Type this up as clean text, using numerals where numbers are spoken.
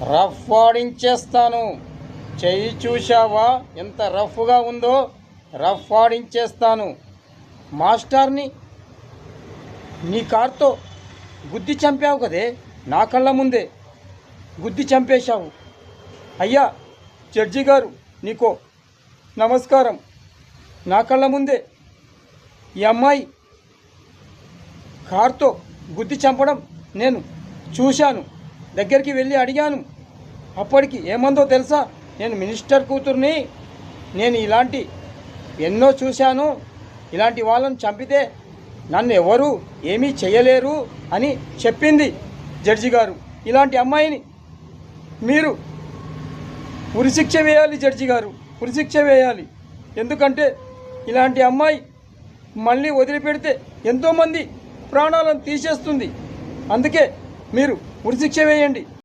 Rough ఆడించేస్తాను. చెయ్యి చూశావా ఎంత రఫ్గా ఉందో? రఫ్ ఆడించేస్తాను. మాస్టర్ని నీ కార్తో గుద్ది చంపావు కదే, నా కళ్ళ ముందే గుద్ది చంపేశావు. అయ్యా జడ్జి గారు, నీకో నమస్కారం. నా కళ్ళ ముందే ఈ అమ్మాయి కార్తో గుద్ది చంపడం నేను చూశాను. దగ్గరికి వెళ్ళి అడిగాను. అప్పటికి ఏమందో తెలుసా? నేను మినిస్టర్ కూతుర్ని, నేను ఇలాంటి ఎన్నో చూశాను. ఇలాంటి వాళ్ళని చంపితే నన్ను ఎవరు ఏమీ చేయలేరు అని చెప్పింది జడ్జి గారు. ఇలాంటి అమ్మాయిని మీరు ఉరిశిక్ష వేయాలి జడ్జి గారు, ఉరిశిక్ష వేయాలి. ఎందుకంటే ఇలాంటి అమ్మాయి మళ్ళీ వదిలిపెడితే ఎంతోమంది ప్రాణాలను తీసేస్తుంది. అందుకే మీరు ఉరిశిక్ష వేయండి.